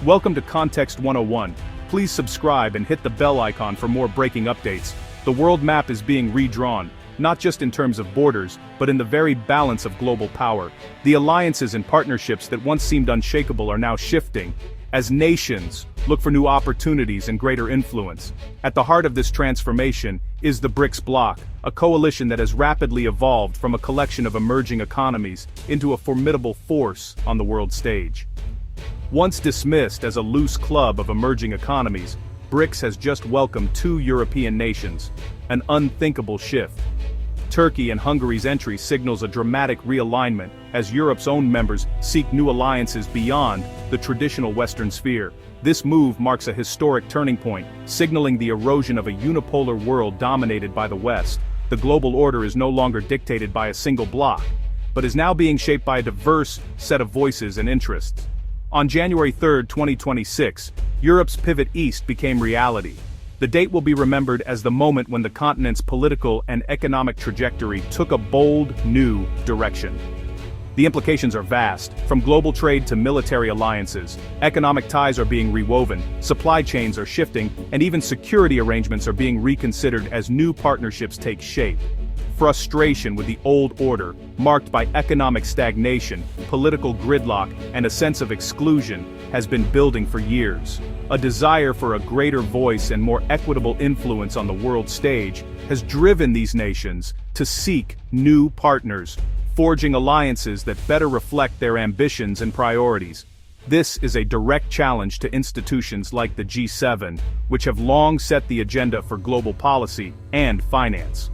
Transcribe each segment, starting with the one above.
Welcome to Context 101. Please subscribe and hit the bell icon for more breaking updates. The world map is being redrawn, not just in terms of borders, but in the very balance of global power. The alliances and partnerships that once seemed unshakable are now shifting, as nations look for new opportunities and greater influence. At the heart of this transformation is the BRICS Bloc, a coalition that has rapidly evolved from a collection of emerging economies into a formidable force on the world stage. Once dismissed as a loose club of emerging economies, BRICS has just welcomed two European nations, an unthinkable shift. Turkey and Hungary's entry signals a dramatic realignment as Europe's own members seek new alliances beyond the traditional Western sphere. This move marks a historic turning point, signaling the erosion of a unipolar world dominated by the West. The global order is no longer dictated by a single bloc, but is now being shaped by a diverse set of voices and interests. On January 3, 2026, Europe's pivot east became reality. The date will be remembered as the moment when the continent's political and economic trajectory took a bold, new direction. The implications are vast, from global trade to military alliances. Economic ties are being rewoven, supply chains are shifting, and even security arrangements are being reconsidered as new partnerships take shape. Frustration with the old order, marked by economic stagnation, political gridlock, and a sense of exclusion, has been building for years. A desire for a greater voice and more equitable influence on the world stage has driven these nations to seek new partners, forging alliances that better reflect their ambitions and priorities. This is a direct challenge to institutions like the G7, which have long set the agenda for global policy and finance.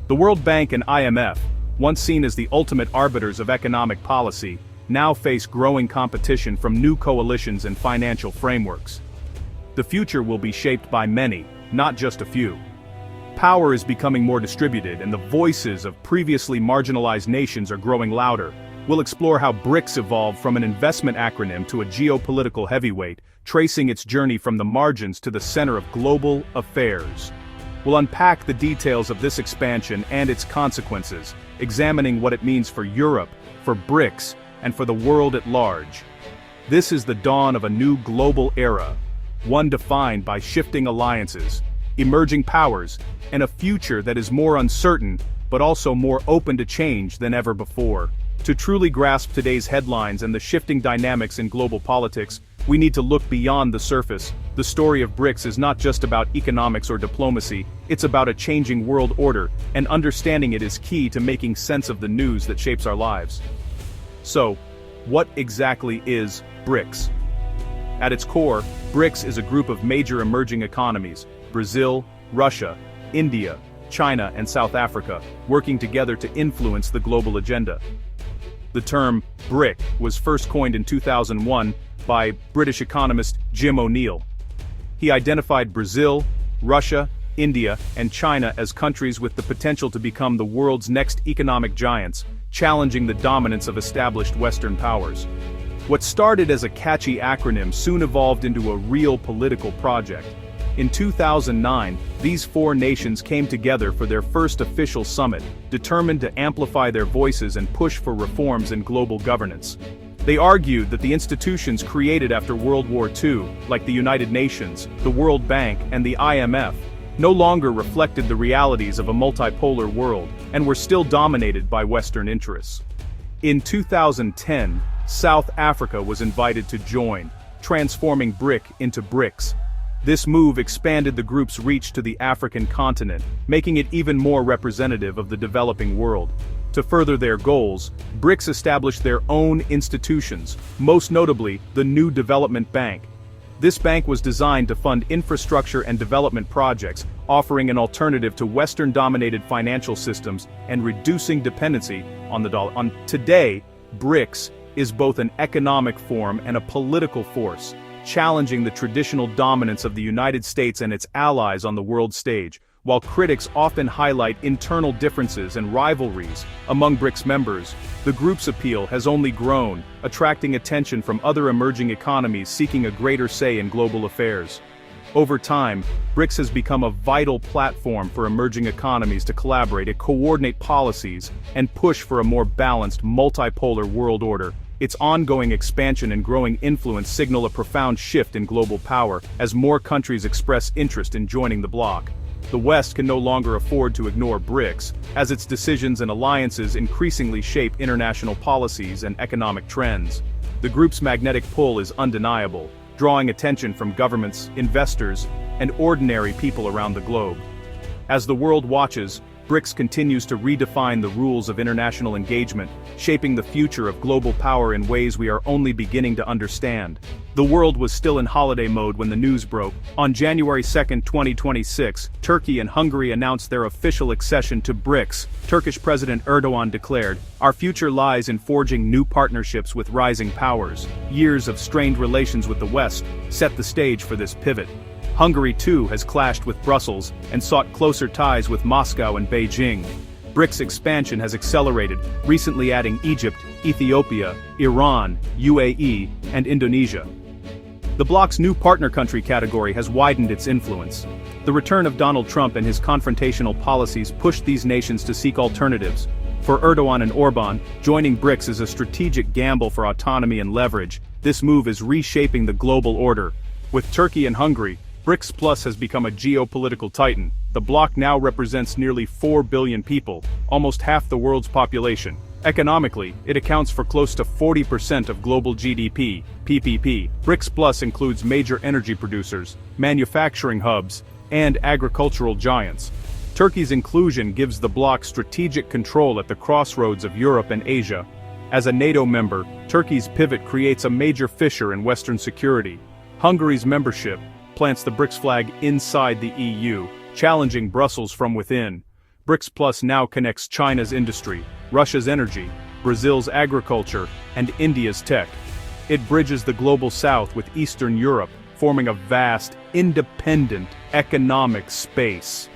The World Bank and IMF, once seen as the ultimate arbiters of economic policy, now face growing competition from new coalitions and financial frameworks. The future will be shaped by many, not just a few. Power is becoming more distributed, and the voices of previously marginalized nations are growing louder. We'll explore how BRICS evolved from an investment acronym to a geopolitical heavyweight, tracing its journey from the margins to the center of global affairs. We'll unpack the details of this expansion and its consequences, examining what it means for Europe, for BRICS, and for the world at large. This is the dawn of a new global era, one defined by shifting alliances, emerging powers, and a future that is more uncertain, but also more open to change than ever before. To truly grasp today's headlines and the shifting dynamics in global politics, we need to look beyond the surface. The story of BRICS is not just about economics or diplomacy, it's about a changing world order, and understanding it is key to making sense of the news that shapes our lives. So, what exactly is BRICS? At its core, BRICS is a group of major emerging economies: Brazil, Russia, India, China, and South Africa, working together to influence the global agenda. The term BRIC was first coined in 2001 by British economist Jim O'Neill. He identified Brazil, Russia, India, and China as countries with the potential to become the world's next economic giants, challenging the dominance of established Western powers. What started as a catchy acronym soon evolved into a real political project. In 2009, these four nations came together for their first official summit, determined to amplify their voices and push for reforms in global governance. They argued that the institutions created after World War II, like the United Nations, the World Bank, and the IMF, no longer reflected the realities of a multipolar world, and were still dominated by Western interests. In 2010, South Africa was invited to join, transforming BRIC into BRICS. This move expanded the group's reach to the African continent, making it even more representative of the developing world. To further their goals, BRICS established their own institutions, most notably the New Development Bank. This bank was designed to fund infrastructure and development projects, offering an alternative to Western-dominated financial systems and reducing dependency on the dollar. Today, BRICS is both an economic form and a political force, challenging the traditional dominance of the United States and its allies on the world stage. While critics often highlight internal differences and rivalries among BRICS members, the group's appeal has only grown, attracting attention from other emerging economies seeking a greater say in global affairs. Over time, BRICS has become a vital platform for emerging economies to collaborate, coordinate policies, and push for a more balanced, multipolar world order. Its ongoing expansion and growing influence signal a profound shift in global power as more countries express interest in joining the bloc. The West can no longer afford to ignore BRICS, as its decisions and alliances increasingly shape international policies and economic trends. The group's magnetic pull is undeniable, drawing attention from governments, investors, and ordinary people around the globe. As the world watches, BRICS continues to redefine the rules of international engagement, shaping the future of global power in ways we are only beginning to understand. The world was still in holiday mode when the news broke. On January 2, 2026, Turkey and Hungary announced their official accession to BRICS. Turkish President Erdogan declared, "Our future lies in forging new partnerships with rising powers." Years of strained relations with the West set the stage for this pivot. Hungary too has clashed with Brussels and sought closer ties with Moscow and Beijing. BRICS expansion has accelerated, recently adding Egypt, Ethiopia, Iran, UAE, and Indonesia. The bloc's new partner country category has widened its influence. The return of Donald Trump and his confrontational policies pushed these nations to seek alternatives. For Erdogan and Orban, joining BRICS is a strategic gamble for autonomy and leverage. This move is reshaping the global order. With Turkey and Hungary, BRICS Plus has become a geopolitical titan. The bloc now represents nearly 4 billion people, almost half the world's population. Economically, it accounts for close to 40% of global GDP, PPP. BRICS Plus includes major energy producers, manufacturing hubs, and agricultural giants. Turkey's inclusion gives the bloc strategic control at the crossroads of Europe and Asia. As a NATO member, Turkey's pivot creates a major fissure in Western security. Hungary's membership plants the BRICS flag inside the EU, challenging Brussels from within. BRICS Plus now connects China's industry, Russia's energy, Brazil's agriculture, and India's tech. It bridges the global south with Eastern Europe, forming a vast, independent economic space.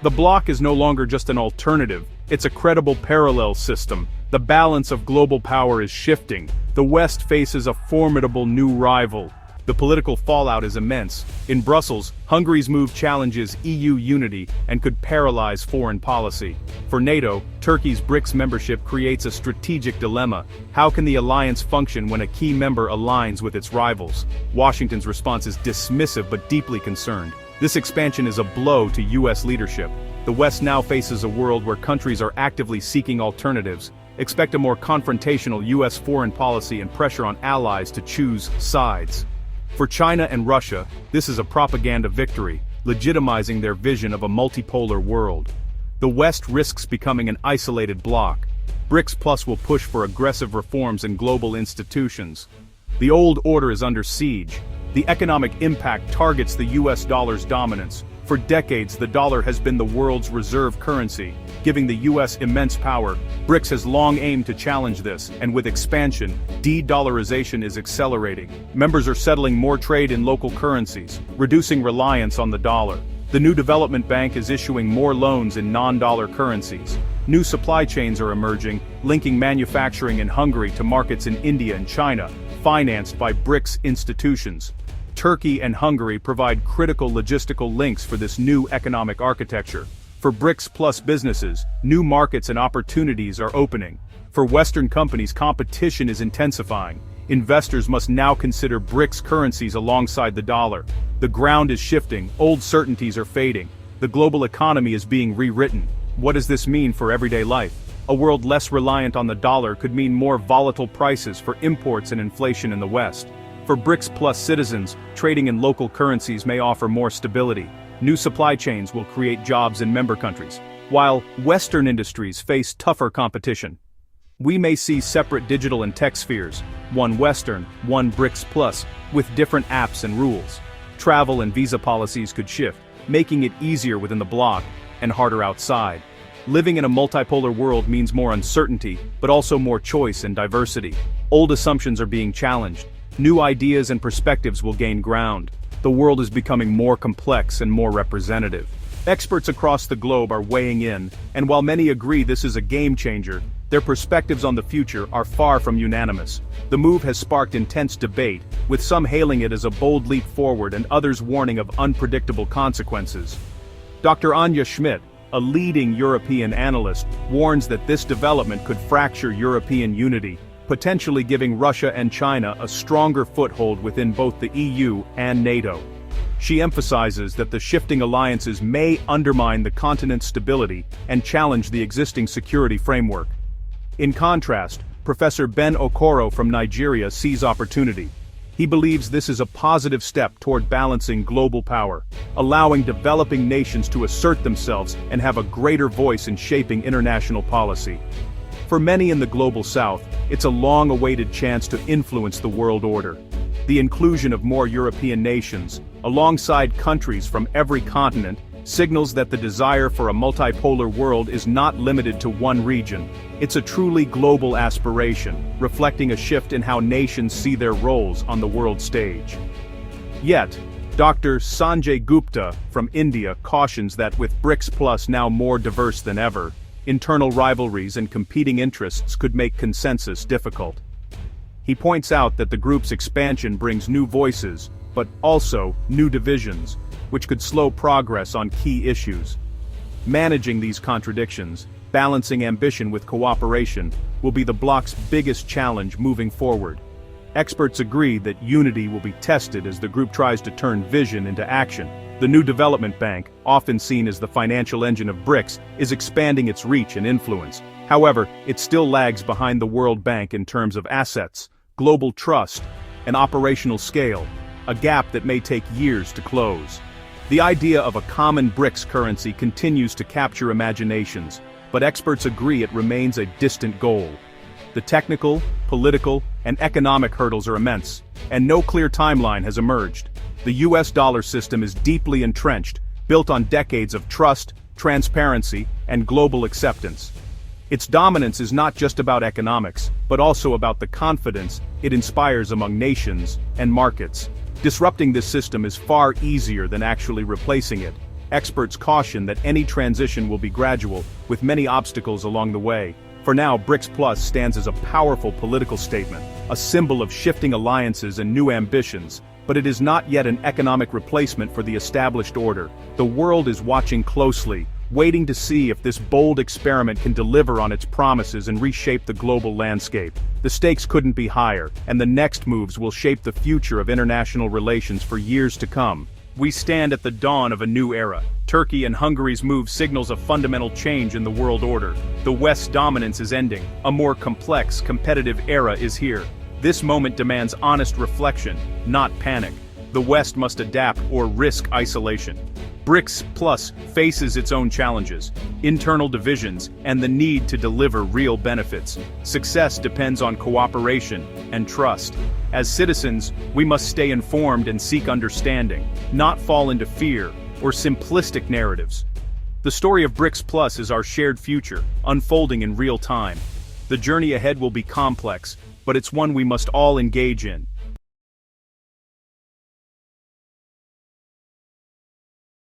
The bloc is no longer just an alternative, it's a credible parallel system. The balance of global power is shifting. The West faces a formidable new rival. The political fallout is immense. In Brussels, Hungary's move challenges EU unity and could paralyze foreign policy. For NATO, Turkey's BRICS membership creates a strategic dilemma. How can the alliance function when a key member aligns with its rivals? Washington's response is dismissive but deeply concerned. This expansion is a blow to US leadership. The West now faces a world where countries are actively seeking alternatives. Expect a more confrontational US foreign policy and pressure on allies to choose sides. For China and Russia, this is a propaganda victory, legitimizing their vision of a multipolar world. The West risks becoming an isolated bloc. BRICS Plus will push for aggressive reforms in global institutions. The old order is under siege. The economic impact targets the US dollar's dominance. For decades, the dollar has been the world's reserve currency, giving the US immense power. BRICS has long aimed to challenge this, and with expansion, de-dollarization is accelerating. Members are settling more trade in local currencies, reducing reliance on the dollar. The new development bank is issuing more loans in non-dollar currencies. New supply chains are emerging, linking manufacturing in Hungary to markets in India and China, financed by BRICS institutions. Turkey and Hungary provide critical logistical links for this new economic architecture. For BRICS Plus businesses, new markets and opportunities are opening. For Western companies, competition is intensifying. Investors must now consider BRICS currencies alongside the dollar. The ground is shifting, old certainties are fading. The global economy is being rewritten. What does this mean for everyday life? A world less reliant on the dollar could mean more volatile prices for imports and inflation in the West. For BRICS Plus citizens, trading in local currencies may offer more stability. New supply chains will create jobs in member countries, while Western industries face tougher competition. We may see separate digital and tech spheres, one Western, one BRICS Plus, with different apps and rules. Travel and visa policies could shift, making it easier within the bloc and harder outside. Living in a multipolar world means more uncertainty, but also more choice and diversity. Old assumptions are being challenged. New ideas and perspectives will gain ground. The world is becoming more complex and more representative. Experts across the globe are weighing in, and while many agree this is a game changer, their perspectives on the future are far from unanimous. The move has sparked intense debate, with some hailing it as a bold leap forward and others warning of unpredictable consequences. Dr. Anja Schmidt, a leading European analyst, warns that this development could fracture European unity, potentially giving Russia and China a stronger foothold within both the EU and NATO. She emphasizes that the shifting alliances may undermine the continent's stability and challenge the existing security framework. In contrast, Professor Ben Okoro from Nigeria sees opportunity. He believes this is a positive step toward balancing global power, allowing developing nations to assert themselves and have a greater voice in shaping international policy. For many in the global south, it's a long-awaited chance to influence the world order. The inclusion of more European nations, alongside countries from every continent, signals that the desire for a multipolar world is not limited to one region. It's a truly global aspiration, reflecting a shift in how nations see their roles on the world stage. Yet, Dr. Sanjay Gupta from India cautions that with BRICS Plus now more diverse than ever, internal rivalries and competing interests could make consensus difficult. He points out that the group's expansion brings new voices, but also new divisions, which could slow progress on key issues. Managing these contradictions, balancing ambition with cooperation, will be the bloc's biggest challenge moving forward. Experts agree that unity will be tested as the group tries to turn vision into action. The new development bank, often seen as the financial engine of BRICS, is expanding its reach and influence. However, it still lags behind the World Bank in terms of assets, global trust, and operational scale, a gap that may take years to close. The idea of a common BRICS currency continues to capture imaginations, but experts agree it remains a distant goal. The technical, political, and economic hurdles are immense, and no clear timeline has emerged. The US dollar system is deeply entrenched, built on decades of trust, transparency, and global acceptance. Its dominance is not just about economics, but also about the confidence it inspires among nations and markets. Disrupting this system is far easier than actually replacing it. Experts caution that any transition will be gradual, with many obstacles along the way. For now, BRICS Plus stands as a powerful political statement, a symbol of shifting alliances and new ambitions, but it is not yet an economic replacement for the established order. The world is watching closely, waiting to see if this bold experiment can deliver on its promises and reshape the global landscape. The stakes couldn't be higher, and the next moves will shape the future of international relations for years to come. We stand at the dawn of a new era. Turkey and Hungary's move signals a fundamental change in the world order. The West's dominance is ending. A more complex, competitive era is here. This moment demands honest reflection, not panic. The West must adapt or risk isolation. BRICS Plus faces its own challenges, internal divisions, and the need to deliver real benefits. Success depends on cooperation and trust. As citizens, we must stay informed and seek understanding, not fall into fear or simplistic narratives. The story of BRICS Plus is our shared future, unfolding in real time. The journey ahead will be complex, but it's one we must all engage in,